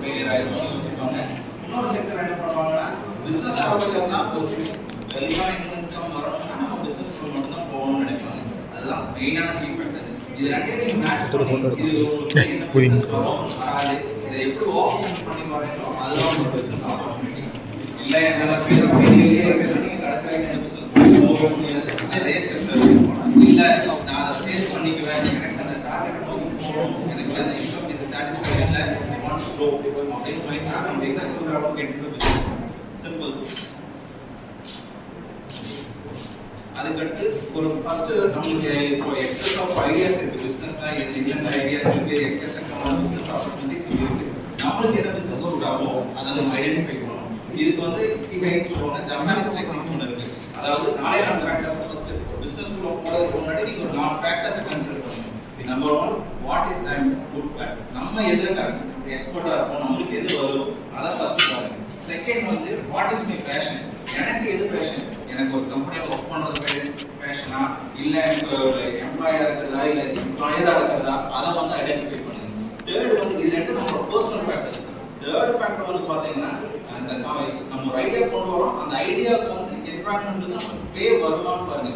Failure ஆயிரும்னு யோசிப்பாங்க. இன்னொரு sector என்ன பண்ணுவாங்கன்னா பிசினஸ் ஆரம்பிச்சதுனா ஒரு தெளிவான இன்கம் வரணும்னா நம்ம பிசினஸ்க்குள்ள மட்டும் தான் போகணும்னு நினைப்பாங்க. அதுதான் மெயினான கீ ஃபேக்டர். இது ரெண்டையும் நீங்க மேட்ச் பண்ணி இது ஒரு பிசினஸ் வராது இதை எப்படி ஓப்பன் பண்ணி வரீங்களோ அதுதான் ஒரு பிசினஸ் ஆப்பர்ச்சுனிட்டி. இல்ல என்னால பேர் அப்படியே நீங்க கடைசி வரைக்கும் இந்த பிசினஸ் போக முடியாது. அதே செக்டர் இல்ல நான் அதை ஃபேஸ் பண்ணிக்குவேன், எனக்கு அந்த டார்கெட் நோக்கி போகணும், எனக்கு அந்த இன்கம் இது சாட்டிஸ்ஃபை இல்லை, ஐ வாண்ட் டு க்ரோ அப்படின்னு மைண்ட் செட் பண்ணிட்டா you have to get into business. Simple. அதுக்கடுத்து ஒரு ஃபர்ஸ்ட் நம்மளுக்கு இப்போ எக்ஸஸ் ஆஃப் ஐடியாஸ் இருக்கு பிசினஸ்ல, என்னென்ன ஐடியாஸ் இருக்கு, எக்கச்சக்கமான பிசினஸ் ஆப்பர்ச்சுனிட்டிஸ் இருக்கு. நம்மளுக்கு என்ன பிசினஸ் சூட் ஆகும் அதை நம்ம ஐடென்டிஃபை பண்ணணும். இதுக்கு வந்து இகைன் சொல்லுவாங்க ஜப்பானீஸ் டெக்னிக் ஒன்று இருக்கு. அதாவது 4 ஃபேக்டர்ஸ் ஃபர்ஸ்ட் பிசினஸ் குள்ள போறதுக்கு முன்னாடி நீங்க ஒரு 4 ஃபேக்டர்ஸ் கன்சிடர் பண்ணணும். Number 1 what is I am good at, நம்ம எதுல எக்ஸ்பர்ட்டா இருக்கோம், நம்மளுக்கு எது வரும் அதை ஃபர்ஸ்ட் பாருங்க. செகண்ட் வந்து வாட் இஸ் மை பேஷன், எனக்கு எது பேஷன், எனக்கு ஒரு கம்பெனியில் ஒர்க் பண்ணுறது பேஷனா இல்லை எனக்கு ஒரு எம்ப்ளாயராக இருக்கிறதா இல்லை எம்ப்ளாயராக இருக்கிறதா அதை வந்து ஐடென்டிஃபை பண்ணுங்க. தேர்ட் வந்து இது ரெண்டு நம்மளோட பர்சனல் ஃபேக்டர்ஸ். தேர்ட் ஃபேக்டர் வந்து பார்த்தீங்கன்னா அந்த நம்ம ஒரு ஐடியா கொண்டு வரோம், அந்த ஐடியாவுக்கு வந்து என்வரான்மெண்ட் வந்து நமக்கு பே வருமானு பாருங்க.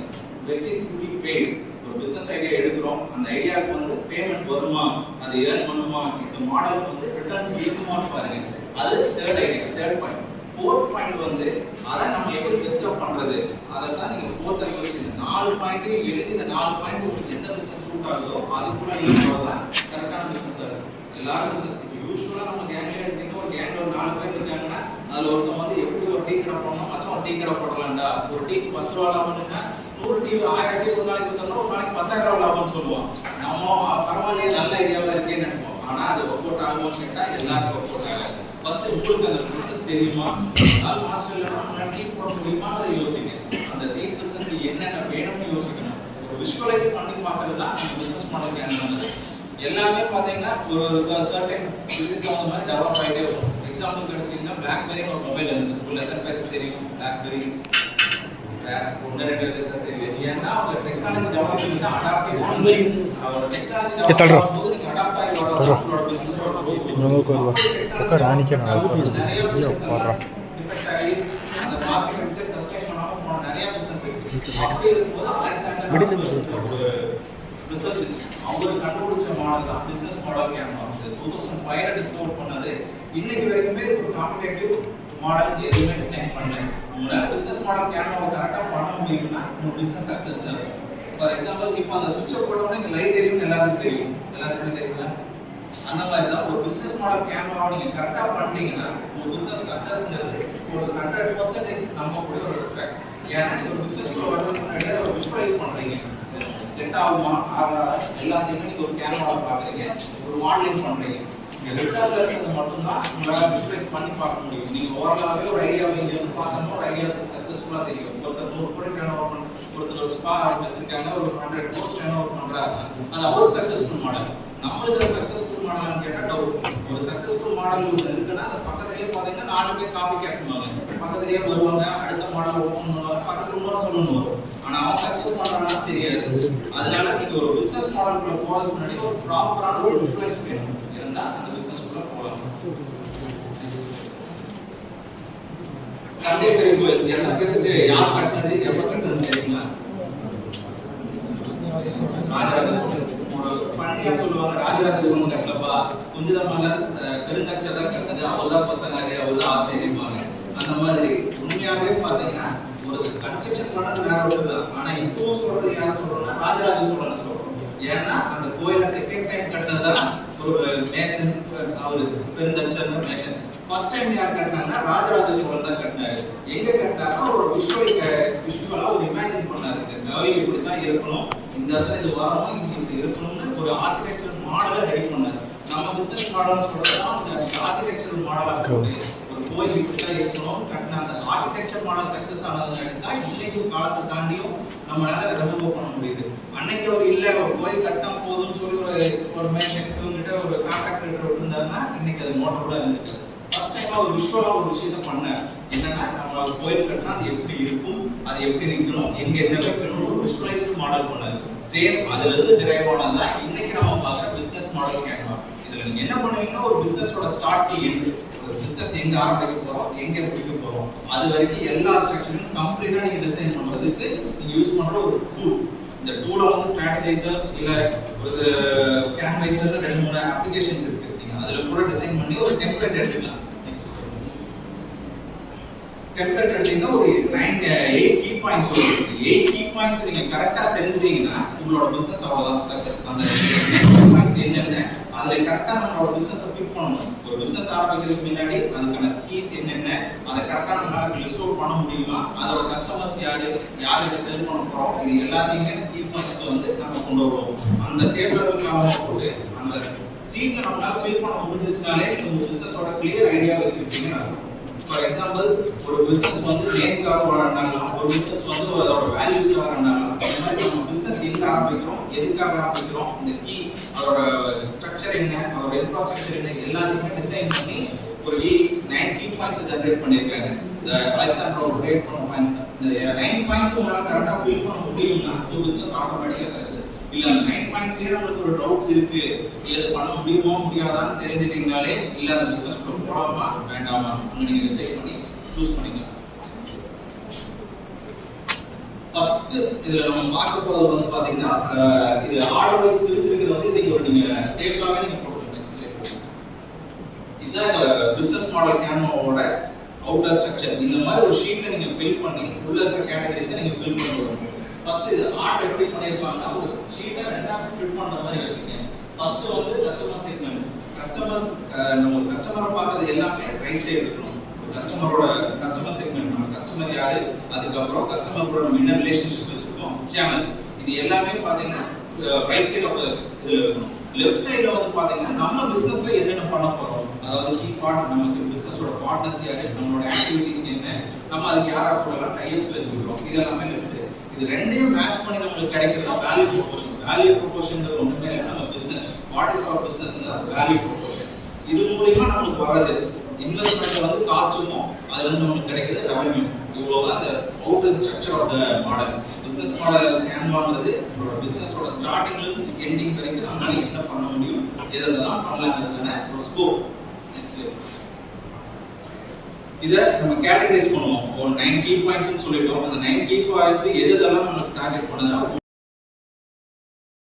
which is to be paid. ஒரு பிசினஸ் ஐடியா எடுக்கிறோம், அந்த ஐடியாவுக்கு வந்து பேமெண்ட் வருமா, அது ஏர்ன் பண்ணுமா, இந்த மாடலுக்கு வந்து ரிட்டர்ன்ஸ் இருக்குமான்னு பாருங்க. அது third idea, third point. Fourth point வந்து அதை நம்ம எப்படி பெஸ்ட் அப் பண்றது, அதை தான் நீங்க ஃபோர்த்தா யோசிச்சு 4 பாயிண்ட்டையும் எழுதி இந்த 4 பாயிண்ட் உங்களுக்கு எந்த பிசினஸ் சூட் ஆகுதோ அதுக்குள்ள நீங்க போறதா கரெக்டான பிசினஸ் இருக்கு. எல்லாரும் பிசினஸ் யூஸ்வலா நம்ம கேங்ல எடுத்தீங்கன்னா ஒரு கேங்ல ஒரு 4 பேர் இருக்காங்கன்னா அதுல ஒருத்தன் வந்து எப்படி ஒரு டீ கடை போடணும், மச்சான் ஒரு டீ கடை போடலாம்டா, ஒரு டீக்கு 10 ரூபா லாபம்னா 100 டீ 1000 டீ ஒரு நாளைக்கு வித்தோம்னா ஒரு நாளைக்கு 10,000 ரூபா லாபம்னு சொல்லுவான். நம்ம பரவாயில்லையே நல்ல ஐடியாவா இருக்கேன்னு நினைப்போம். ஆனா அது ஒர்க் அவுட் ஆகும்னு கேட்டா எல்லாருக்கும் ஒர்க் அவுட் ஆகாது. ஃபர்ஸ்ட் உங்களுக்கு அந்த பிசினஸ் தெரியுமா, நாள் மாஸ்டர் இல்லைன்னா நம்ம டீ போட முடியுமா அதை யோசிங்க. அந்த டீ பிசினஸ் என்னென்ன வேணும்னு யோசிக்கணும். ஒரு விஷுவலைஸ் பண்ணி பார்க்கறது தான் நம்ம பிசினஸ் மாடல் என்னன்னு. எல்லாமே பார்த்தீங்கன்னா ஒரு சர்டன் இதுக்கு அந்த மாதிரி டெவலப் ஆகிட்டே வரும். எக்ஸாம்பிளுக்கு எடுத்தீங்கன்னா பிளாக்பெரின்னு ஒரு மொபைல் இருந்தது. உள்ள எத்தனை பேருக்கு தெரியும் பிளாக்பெரி? ஒன்று 2 பேருக்கு தான் தெரியும். ஏன்னா அவங்க டெக்னாலஜி டெவலப்மெண்ட் தான் அடாப்ட் ஆகி அவரோட டெக்னாலஜி டெவலப் ஆகும்போது நீங்க அடாப்ட் ஆகி அவரோட பிசினஸோட ராணிக்கு நான் நிறைய பிசினஸ் டிஃபெக்ட் ஆகி அந்த மார்க்கெட்டுக்கு சஸ்டெயின் பண்ணாம போன நிறைய பிசினஸ் இருக்கு. அப்படி இருக்கும்போது அலெக்சாண்டர் ரிசர்ச் அவர் கண்டுபிடிச்ச மாடல் தான் பிசினஸ் மாடல் கேன் ஆரம்பிச்சது. 2005 டிஸ்கவர் பண்ணது. இன்னைக்கு வரைக்குமே ஒரு காம்படிட்டிவ் மாடல் எதுவுமே டிசைன் பண்ணல. உங்களால பிசினஸ் மாடல் கேன்வாவை கரெக்டா பண்ண முடியும்னா உங்க பிசினஸ் சக்சஸ் இருக்கும். ஃபார் எக்ஸாம்பிள் இப்போ அந்த சுவிட்சை போட்டோம்னா இங்க லைட் எரியும் எல்லாருக்கும் தெரியும். எல்லாத்துக்கும் தெரியுதா? அந்த மாதிரி தான் ஒரு பிசினஸ் மாடல் கேன்வாவை நீங்க கரெக்டா பண்ணீங்கன்னா உங்க பிசினஸ் சக்சஸ்ங்கிறது ஒரு 100% நம்பக்கூடிய ஒரு ஃபேக்ட். ஏன்னா நீங்க ஒரு பிசினஸ்க்குள்ள வரதுக்கு முன்னாடி அதை விஷுவலைஸ் பண்றீங்க. செட் ஆகுமா ஆகாதா எல்லாத்தையுமே நீங்க ஒரு கேன்வாவை பாக்குறீங்க, ஒரு மாடலிங் பண்றீங்க. ரிட்டர்ன்ல இருக்கிறது மட்டும்தான் உங்களால விஷுவலைஸ் பண்ணி பார்க்க முடியும். நீங்க ஓவராலாவே ஒரு ஐடியாவை இங்க இருந்து பார்த்தோம்னா ஒரு ஐடியா சக்சஸ்ஃபுல்லா தெரியும். ஒருத்தர் 100 கோடி டர்ன்ஓவர் பண்ண, ஒருத்தர் ஒரு ஸ்பா வச்சிருக்காங்க, ஒரு 100 கோடி டர்ன்ஓவர் பண்றாங்க. அது அவருக்கு சக்சஸ்ஃபுல் மாடல். நம்மளுக்கு அது சக்சஸ்ஃபுல் மாடல்னு கேட்டா டவுட். ஒரு சக்சஸ்ஃபுல் மாடல் இருக்குன்னா அது பக்கத்துலயே பாத்தீங்கன்னா 4 பேர் காப்பி கேட்பாங்க, பக்கத்துலயே வருவாங்க, அடுத்த மாடல் ஓபன் பண்ணுவாங்க, பக்கத்துல இன்னொரு சொல்லணும். ஆனா அவன் சக்சஸ் பண்றானா தெரியாது. அதனால நீங்க ஒரு பிசினஸ் மாடலுக்குள்ள போறதுக்கு முன்னாடி ஒரு ப்ராப்பரான ஒரு விஷுவலைஸ் வேணும். இருந்தா அந்த பிசினஸ்க்குள்ள போகலாம். தஞ்சை பெரிய கோயில் எல்லாத்துக்கு யார் கட்டினது, எப்ப கட்டினது தெரியுங்களா? ராஜராஜ சோழன். ஒரு பண்டிகை சொல்லுவாங்க ராஜராஜ சோழன் கட்டலப்பா, குஞ்சிதமல்ல பெருங்கச்சத கட்டது, அவர்தான் பத்தனாக, அவர்தான் ஆசிரியப்பாங்க. அந்த மாதிரி உண்மையாவே பாத்தீங்கன்னா ஒரு கன்ஸ்ட்ரக்ஷன் பண்ணது வேற ஒருத்தர் தான். ஆனா இப்போ சொல்றது யார சொல்றோம்னா ராஜராஜ சோழன் சொல்றோம். ஏன்னா அந்த கோயிலை செகண்ட் டைம் கட்டினதுதான் ஒரு மேசன், அவரு பெருந்தச்சர் மேசன். ஃபர்ஸ்ட் டைம் யார் கட்டினாங்கன்னா ராஜராஜ சோழன் தான் கட்டினாரு. எங்க கட்டினாருன்னா ஒரு விஷுவலா ஒரு இமேஜின் பண்ணாரு. இந்த மாதிரி இப்படித்தான் இருக்கணும், இந்த இடத்துல இது வரணும், இங்க இப்படி இருக்கணும்னு ஒரு ஆர்கிடெக்சர் மாடலை ரெடி பண்ணாரு. நம்ம பிசினஸ் மாடல் சொல்றதுதான் அந்த ஆர்கிடெக்சர் மாடலா இருக்கு. ஒரு கோயில் இப்படித்தான் இருக்கணும் கட்டின அந்த ஆர்கிடெக்சர் மாடல் சக்சஸ் ஆனதுனால இன்னைக்கு காலத்தை தாண்டியும் நம்மளால ரெமூவ் பண்ண முடியுது. அன்னைக்கு ஒரு இல்ல ஒரு கோயில் கட்டினா போதும்னு சொல்லி ஒரு மேஷன் கிட்ட ஒரு கான்ட்ராக்டர் இருந்தாருன்னா இன்னைக்கு அது மோட்டரோட இருந்துச்சு. ஃபர்ஸ்ட் டைமா ஒரு விஷுவலா ஒரு விஷயத்த பண்ணார். என்னன்னா நம்ம ஒரு கோயில் கட்டினா அது எப்படி இருக்கும், அது எப்படி நிற்கணும், எங்க என்ன வைக்கணும் ஒரு விஷுவலைஸ்ட் மாடல் பண்ணாரு. சேம் அதுல இருந்து டிரைவ் ஆனதுதான் இன்னைக்கு நம்ம பார்க்குற பிசினஸ் மாடல் கேன்வா. இதுல நீங்க என்ன பண்ணுவீங்கன்னா ஒரு பிசினஸோட ஸ்டார்ட் டு எண்ட், ஒரு பிசினஸ் எங்க ஆரம்பிக்க போறோம், எங்க முடிக்க போறோம், அது வரைக்கும் எல்லா ஸ்ட்ரக்சரையும் கம்ப்ளீட்டா நீங்க டிசைன் பண்றதுக்கு நீங்க யூஸ் பண்ற ஒரு டூல். இந்த டூல வந்து ஸ்ட்ராட்டஜைசர் இல்ல ஒரு கேன்வைசர் 2-3 அப்ளிகேஷன்ஸ் இருக்கு. நீங்க அதுல கூட டிசைன் பண்ணி ஒரு டெம்ப்ளேட் எடுத்துக்கலாம். டெம்ப்ளேட் எடுத்தீங்கன்னா ஒரு 8 கீ பாயிண்ட்ஸ் இருக்கு. 8 கீ பாயிண்ட்ஸ் நீங்க கரெக்ட்டா தெரிஞ்சுட்டீங்கன்னா உங்களோட பிசினஸ் அவ்வளவுதான் சக்சஸ். அந்த கீ பாயிண்ட்ஸ் என்னென்ன, அதுல கரெக்ட்டா நம்மளோட பிசினஸை ஃபிட் பண்ணணும். ஒரு பிசினஸ் ஆரம்பிக்கிறதுக்கு முன்னாடி அதுக்கான கீஸ் என்னென்ன, அதை கரெக்ட்டா நம்மளால லிஸ்ட் அவுட் பண்ண முடியுமா, அதோட கஸ்டமர்ஸ் யாரு, யார்கிட்ட செல் பண்ண போறோம், இது எல்லாத்தையுமே கீ பாயிண்ட்ஸ் வந்து நம்ம கொண்டு வருவோம். அந்த டேபிள்ல நாம போட்டு அந்த சீட்ல நம்மளால ஃபில் பண்ண முடிஞ்சிருச்சுனாலே உங்க பிசினஸோட கிளியர் ஐடியா வச்சிருக்கீங்கன்னு அர்த்தம். ஃபார் எக்ஸாம்பிள் ஒரு பிசினஸ் வந்து நேம்காக வளரணும், ஒரு பிசினஸ் வந்து அதோட வேல்யூஸ்க்காக வளரணும். இந்த மாதிரி நம்ம பிசினஸ் எங்க ஆரம்பிக்கிறோம், எதுக்காக ஆரம்பிக்கிறோம், இந்த கீ அதோட ஸ்ட்ரக்சர் என்ன, அதோட இன்ஃப்ராஸ்ட்ரக்சர் என்ன, எல்லாத்தையுமே டிசைன் பண்ணி ஒரு 9 கீ பாயிண்ட்ஸ் ஜெனரேட் பண்ணிருக்காங்க. இந்த அலெக்சாண்டர் கிரியேட் பண்ண பாயிண்ட்ஸ், இந்த 9 பாயிண்ட்ஸ் உங்களால கரெக்ட்டா ஃபில் பண்ண முடியும்னா இந்த பிசினஸ் ஆட்டோமேட்டிக்கா சக்சஸ். இல்ல அந்த 9 பாயிண்ட்ஸ்லயே நமக்கு ஒரு டவுட்ஸ் இருக்கு, இல்ல இது பண்ண முடியுமா முடியாதான்னு தெரிஞ்சிட்டீங்கனாலே இல்ல அந்த பிசினஸ் போலாமா வேண்டாமா அங்க நீங்க டிசைட் பண்ணி சூஸ் பண்ணிக்கலாம். ஃபர்ஸ்ட் இதுல நம்ம பார்க்க போறது வந்து பாத்தீங்கன்னா இது ஆர்டர் வைஸ் பிரிச்சிருக்கிறது வந்து நீங்க டேபிளாவே நீங்க போட்டுக்கலாம். நெக்ஸ்ட் இதுதான் பிசினஸ் மாடல் கேன்வாவோட அவுட்டர் ஸ்ட்ரக்சர். இந்த மாதிரி ஒரு ஷீட்ல நீங்க ஃபில் பண்ணி உள்ள இருக்கிற கேட்டகரிஸை நீங்க ஃபில் பண்ணுவீங்க. ஃபர்ஸ்ட் இது ஆர்டர் எப்படி பண்ணிருப்பாங்கன்னா ஒரு ஷீட்டை ரெண்டா ஸ்ப்ளிட் பண்ற மாதிரி வச்சிருக்கேன். ஃபர்ஸ்ட் வந்து கஸ்டமர் செக்மெண்ட். கஸ்டமர்ஸ் நம்ம கஸ்டமரை பார்க்கிறது எல்லாமே ரைட் சைடு இருக்கணும். கஸ்டமரோட கஸ்டமர் செக்மெண்ட், நம்ம கஸ்டமர் யாரு, அதுக்கப்புறம் கஸ்டமர் கூட நம்ம என்ன ரிலேஷன்ஷிப் வச்சிருக்கோம், சேனல்ஸ், இது எல்லாமே பாத்தீங்கன்னா ரைட் சைடு ஆஃப் இதுல இருக்கணும். லெஃப்ட் சைடுல வந்து பாத்தீங்கன்னா நம்ம பிசினஸ்ல என்னென்ன பண்ண போறோம், அதாவது கீ பார்ட், நமக்கு பிசினஸோட பார்ட்னர்ஸ் யாரு, நம்மளோட ஆக்டிவிட்டீஸ் என்ன, நம்ம அதுக்கு யாரா கூட டைப்ஸ் வச்சிருக்கோம், இது எல்லாமே லெஃப்ட் சைடு. இது ரெண்டையும் மேட்ச் பண்ணி நமக்கு கிடைக்கிறது வேல்யூ ப்ரொபோர்ஷன். வேல்யூ ப்ரொபோர்ஷன்ங்கிறது ஒண்ணுமே இல்லை, நம்ம பிசினஸ் வாட் இஸ் அவர் பிசினஸ்னா வேல்யூ ப்ரொபோர்ஷன். இது மூலமா நமக்கு வர்றது இன்வெஸ்ட்மென்ட் வந்து காஸ்ட்டுமோ அதுல இருந்து நமக்கு கிடைக்குது ரெவென்யூ. இவ்வளவுதான் அந்த outer structure of the model. Business model கேன்வாங்கிறது நம்மளோட பிசினஸோட ஸ்டார்டிங்ல இருந்து எண்டிங் வரைக்கும் நம்மளால என்ன பண்ண முடியும், எதெல்லாம் பண்ணலாம்ங்கிறதுக்கான ஒரு ஸ்கோப். நெக்ஸ்ட் இத நம்ம கேட்டகரைஸ் பண்ணுவோம். ஒரு 9 கீ பாயிண்ட்ஸ்னு சொல்லிட்டோம். அந்த 9 கீ பாயிண்ட்ஸ் எதெல்லாம் நம்ம டார்கெட் பண்ணுதுன்னா